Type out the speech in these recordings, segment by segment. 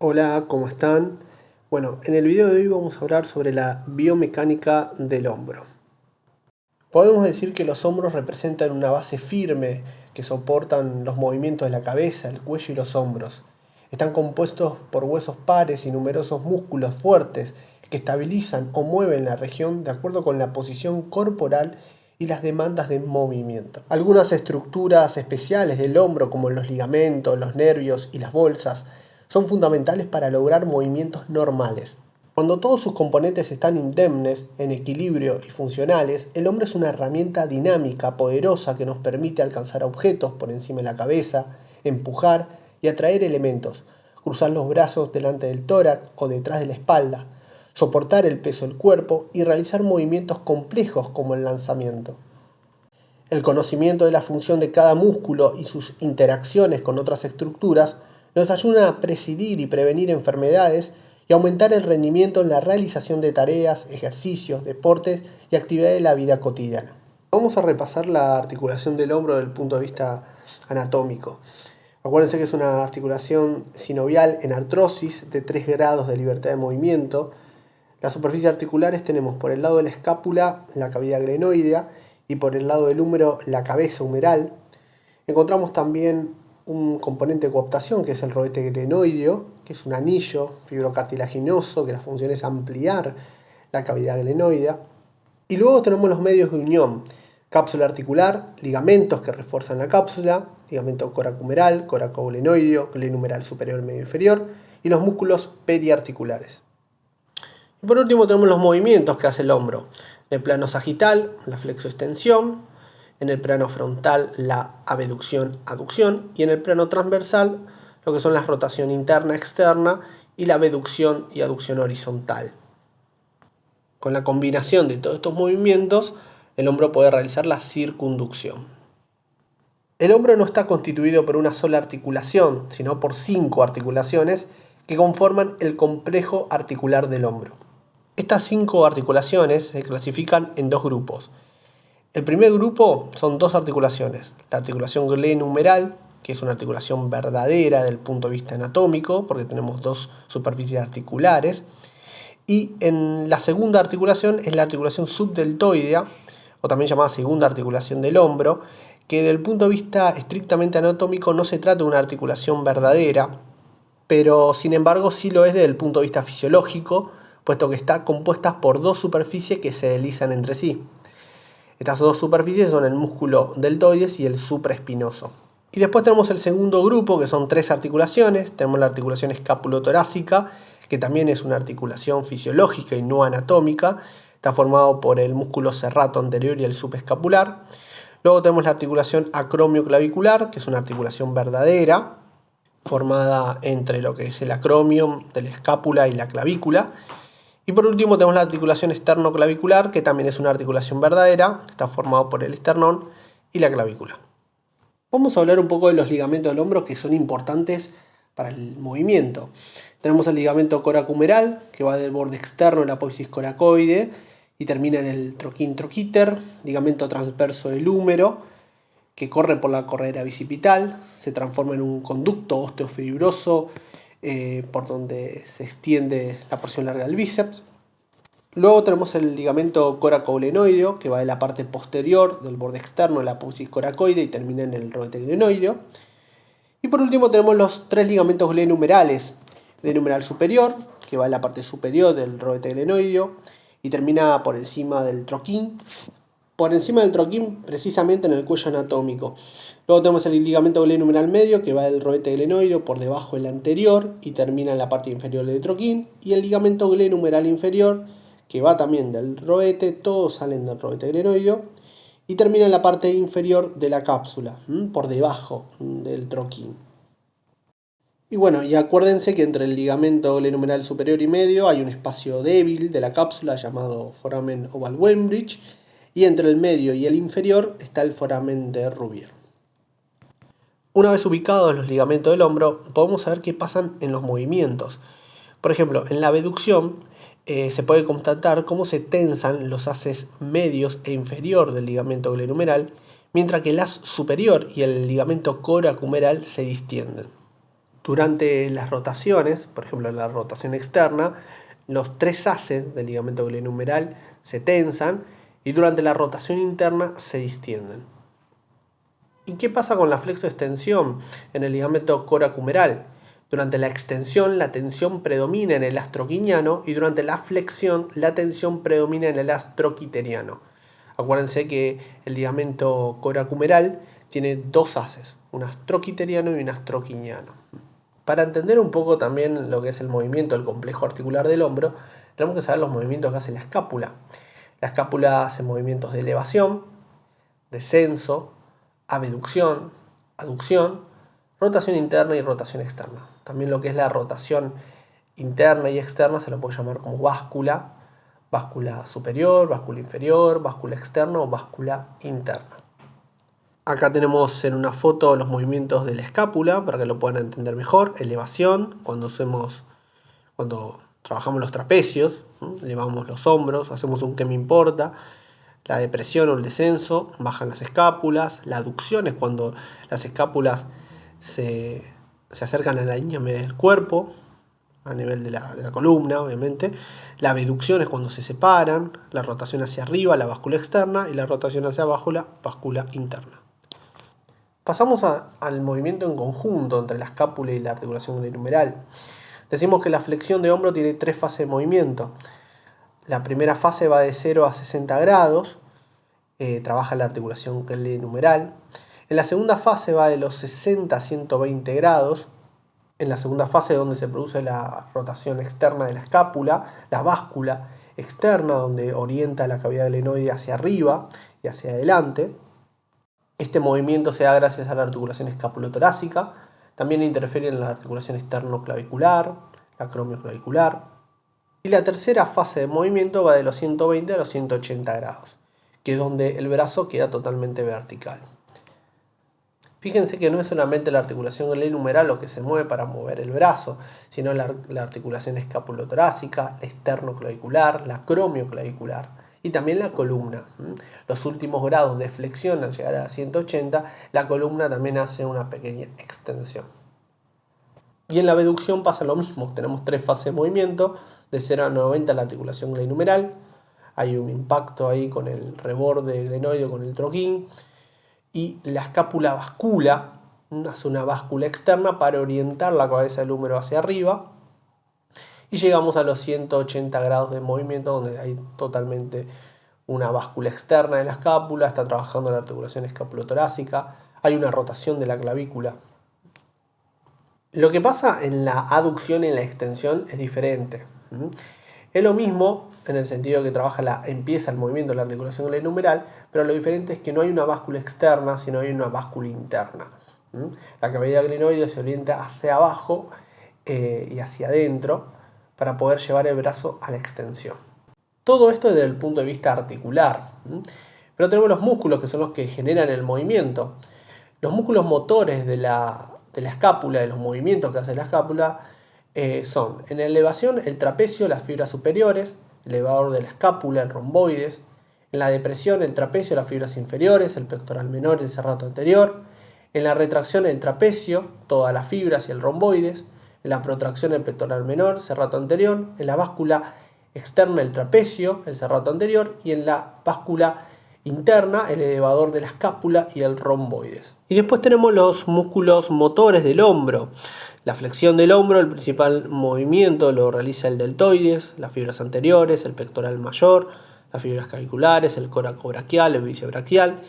Hola, ¿cómo están? Bueno, en el video de hoy vamos a hablar sobre la biomecánica del hombro. Podemos decir que los hombros representan una base firme que soportan los movimientos de la cabeza, el cuello y los hombros. Están compuestos por huesos pares y numerosos músculos fuertes que estabilizan o mueven la región de acuerdo con la posición corporal y las demandas de movimiento. Algunas estructuras especiales del hombro, como los ligamentos, los nervios y las bolsas, son fundamentales para lograr movimientos normales. Cuando todos sus componentes están indemnes, en equilibrio y funcionales, el hombro es una herramienta dinámica, poderosa, que nos permite alcanzar objetos por encima de la cabeza, empujar y atraer elementos, cruzar los brazos delante del tórax o detrás de la espalda, soportar el peso del cuerpo y realizar movimientos complejos como el lanzamiento. El conocimiento de la función de cada músculo y sus interacciones con otras estructuras nos ayuda a presidir y prevenir enfermedades y aumentar el rendimiento en la realización de tareas, ejercicios, deportes y actividades de la vida cotidiana. Vamos a repasar la articulación del hombro desde el punto de vista anatómico. Acuérdense que es una articulación sinovial en artrosis de 3 grados de libertad de movimiento. Las superficies articulares tenemos por el lado de la escápula la cavidad glenoidea y por el lado del húmero la cabeza humeral. Encontramos también un componente de cooptación que es el rodete glenoideo, que es un anillo fibrocartilaginoso que la función es ampliar la cavidad glenoidea. Y luego tenemos los medios de unión: cápsula articular, ligamentos que refuerzan la cápsula, ligamento coracohumeral, coracoglenoideo, glenumeral superior y medio inferior, y los músculos periarticulares. Y por último tenemos los movimientos que hace el hombro. En el plano sagital, la flexoextensión; en el plano frontal, la abducción-aducción; y en el plano transversal, lo que son la rotación interna-externa y la abducción y aducción horizontal. Con la combinación de todos estos movimientos, el hombro puede realizar la circunducción. El hombro no está constituido por una sola articulación, sino por 5 articulaciones que conforman el complejo articular del hombro. Estas 5 articulaciones se clasifican en 2 grupos. El primer grupo son 2 articulaciones: la articulación glenumeral, que es una articulación verdadera desde el punto de vista anatómico, porque tenemos 2 superficies articulares, y en la segunda articulación es la articulación subdeltoidea, o también llamada segunda articulación del hombro, que desde el punto de vista estrictamente anatómico no se trata de una articulación verdadera, pero sin embargo sí lo es desde el punto de vista fisiológico, puesto que está compuesta por 2 superficies que se deslizan entre sí. Estas 2 superficies son el músculo deltoides y el supraespinoso. Y después tenemos el segundo grupo, que son 3 articulaciones. Tenemos la articulación escapulotorácica, que también es una articulación fisiológica y no anatómica. Está formado por el músculo serrato anterior y el subescapular. Luego tenemos la articulación acromioclavicular, que es una articulación verdadera, formada entre lo que es el acromio de la escápula y la clavícula. Y por último tenemos la articulación esternoclavicular, que también es una articulación verdadera, que está formado por el esternón y la clavícula. Vamos a hablar un poco de los ligamentos del hombro que son importantes para el movimiento. Tenemos el ligamento coracohumeral, que va del borde externo de la apófisis coracoide y termina en el troquín troquíter; ligamento transverso del húmero, que corre por la correa bicipital, se transforma en un conducto osteofibroso por donde se extiende la porción larga del bíceps. Luego tenemos el ligamento coracoglenoideo, que va de la parte posterior del borde externo de la apófisis coracoide y termina en el rodete glenoideo. Y por último tenemos los 3 ligamentos glenumerales: glenumeral superior, que va en la parte superior del rodete glenoideo y termina por encima del troquín. Por encima del troquín, precisamente en el cuello anatómico. Luego tenemos el ligamento glenumeral medio, que va del rodete glenoideo por debajo del anterior y termina en la parte inferior del troquín. Y el ligamento glenumeral inferior, que va también del rodete, todos salen del rodete glenoideo, y termina en la parte inferior de la cápsula, por debajo del troquín. Y bueno, y acuérdense que entre el ligamento glenumeral superior y medio hay un espacio débil de la cápsula llamado foramen oval-Weinbridge, y entre el medio y el inferior está el foramen de Rubier. Una vez ubicados los ligamentos del hombro, podemos saber qué pasan en los movimientos. Por ejemplo, en la abducción se puede constatar cómo se tensan los haces medios e inferior del ligamento glenumeral, mientras que el haz superior y el ligamento coracohumeral se distienden. Durante las rotaciones, por ejemplo la rotación externa, los tres haces del ligamento glenohumeral se tensan y durante la rotación interna se distienden. ¿Y qué pasa con la flexoextensión en el ligamento coracohumeral? Durante la extensión la tensión predomina en el astroquiniano y durante la flexión la tensión predomina en el astroquiteriano. Acuérdense que el ligamento coracohumeral tiene dos haces, un astroquiteriano y un astroquiniano. Para entender un poco también lo que es el movimiento del complejo articular del hombro, tenemos que saber los movimientos que hace la escápula. La escápula hace movimientos de elevación, descenso, abducción, aducción, rotación interna y rotación externa. También lo que es la rotación interna y externa se lo puede llamar como báscula, báscula superior, báscula inferior, báscula externa o báscula interna. Acá tenemos en una foto los movimientos de la escápula para que lo puedan entender mejor. Elevación, cuando trabajamos los trapecios, elevamos los hombros, hacemos un que me importa. La depresión o el descenso, bajan las escápulas. La aducción es cuando las escápulas se acercan a la línea media del cuerpo, a nivel de la columna, obviamente. La abducción es cuando se separan. La rotación hacia arriba, la báscula externa, y la rotación hacia abajo, la báscula interna. Pasamos al movimiento en conjunto entre la escápula y la articulación glenohumeral. Decimos que la flexión de hombro tiene tres fases de movimiento. La primera fase va de 0 a 60 grados, trabaja la articulación glenohumeral. En la segunda fase va de los 60 a 120 grados. En la segunda fase, donde se produce la rotación externa de la escápula, la báscula externa, donde orienta la cavidad glenoide hacia arriba y hacia adelante. Este movimiento se da gracias a la articulación escapulotorácica. También interfiere en la articulación externo-clavicular, la acromioclavicular. Y la tercera fase de movimiento va de los 120 a los 180 grados, que es donde el brazo queda totalmente vertical. Fíjense que no es solamente la articulación glenohumeral lo que se mueve para mover el brazo, sino la articulación escapulotorácica, la externo-clavicular, la acromioclavicular y también la columna. Los últimos grados de flexión al llegar a 180, la columna también hace una pequeña extensión. Y en la abducción pasa lo mismo, tenemos tres fases de movimiento, de 0 a 90 la articulación glenohumeral, hay un impacto ahí con el reborde glenoide, con el troquín, y la escápula bascula, hace una báscula externa para orientar la cabeza del húmero hacia arriba, y llegamos a los 180 grados de movimiento, donde hay totalmente una báscula externa de la escápula, está trabajando la articulación escapulotorácica, hay una rotación de la clavícula. Lo que pasa en la aducción y en la extensión es diferente. Es lo mismo en el sentido que empieza el movimiento de la articulación glenohumeral, pero lo diferente es que no hay una báscula externa, sino hay una báscula interna. La cavidad glenoide se orienta hacia abajo y hacia adentro para poder llevar el brazo a la extensión. Todo esto desde el punto de vista articular. Pero tenemos los músculos, que son los que generan el movimiento. Los músculos motores de la escápula, de los movimientos que hace la escápula, son en la elevación el trapecio, las fibras superiores, el elevador de la escápula, el romboides. En la depresión el trapecio, las fibras inferiores, el pectoral menor y el serrato anterior. En la retracción el trapecio, todas las fibras y el romboides. En la protracción el pectoral menor, serrato anterior. En la báscula externa el trapecio, el serrato anterior. Y en la báscula interna el elevador de la escápula y el romboides. Y después tenemos los músculos motores del hombro. La flexión del hombro, el principal movimiento lo realiza el deltoides, las fibras anteriores, el pectoral mayor, las fibras claviculares, el coracobraquial, el bícebraquial.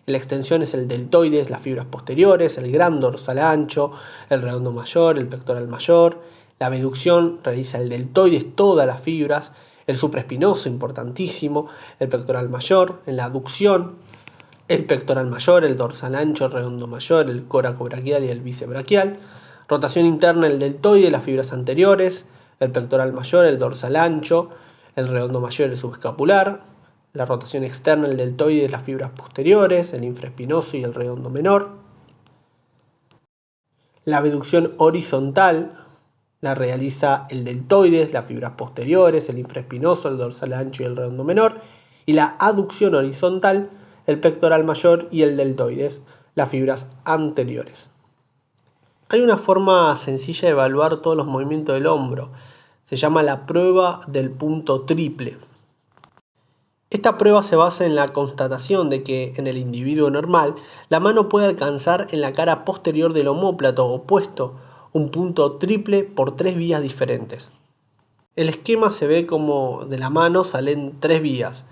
La extensión es el deltoides, las fibras posteriores, el gran dorsal ancho, el redondo mayor, el pectoral mayor. La abducción realiza el deltoides, todas las fibras, el supraespinoso, importantísimo, el pectoral mayor. En la aducción, el pectoral mayor, el dorsal ancho, el redondo mayor, el coracobraquial y el bícebraquial. Rotación interna, el deltoide, las fibras anteriores, el pectoral mayor, el dorsal ancho, el redondo mayor, el subescapular. La rotación externa, el deltoide, las fibras posteriores, el infraespinoso y el redondo menor. La abducción horizontal la realiza el deltoides, las fibras posteriores, el infraespinoso, el dorsal ancho y el redondo menor. Y la aducción horizontal, el pectoral mayor y el deltoides, las fibras anteriores. Hay una forma sencilla de evaluar todos los movimientos del hombro. Se llama la prueba del punto triple. Esta prueba se basa en la constatación de que en el individuo normal la mano puede alcanzar en la cara posterior del omóplato opuesto un punto triple por 3 vías diferentes. El esquema se ve como de la mano salen 3 vías.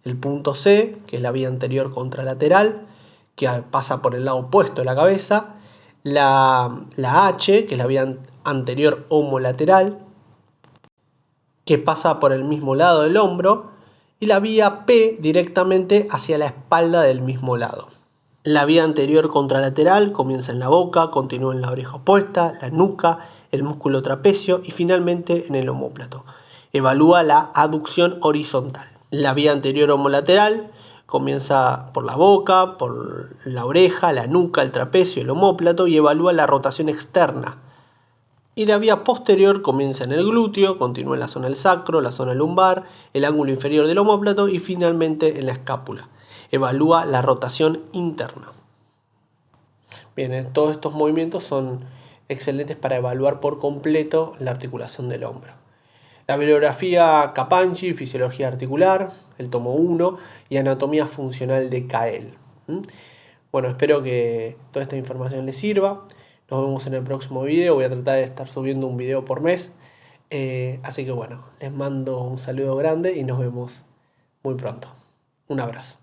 El punto C, que es la vía anterior contralateral, que pasa por el lado opuesto de la cabeza. La H, que es la vía anterior homolateral, que pasa por el mismo lado del hombro. Y la vía P directamente hacia la espalda del mismo lado. La vía anterior contralateral comienza en la boca, continúa en la oreja opuesta, la nuca, el músculo trapecio y finalmente en el omóplato. Evalúa la aducción horizontal. La vía anterior homolateral comienza por la boca, por la oreja, la nuca, el trapecio, el omóplato y evalúa la rotación externa. Y la vía posterior comienza en el glúteo, continúa en la zona del sacro, la zona lumbar, el ángulo inferior del omóplato y finalmente en la escápula. Evalúa la rotación interna. Bien, todos estos movimientos son excelentes para evaluar por completo la articulación del hombro. La bibliografía Capanghi, Fisiología Articular, el tomo 1 y Anatomía Funcional de Cael. Bueno, espero que toda esta información les sirva. Nos vemos en el próximo video. Voy a tratar de estar subiendo un video por mes. Así que bueno, les mando un saludo grande y nos vemos muy pronto. Un abrazo.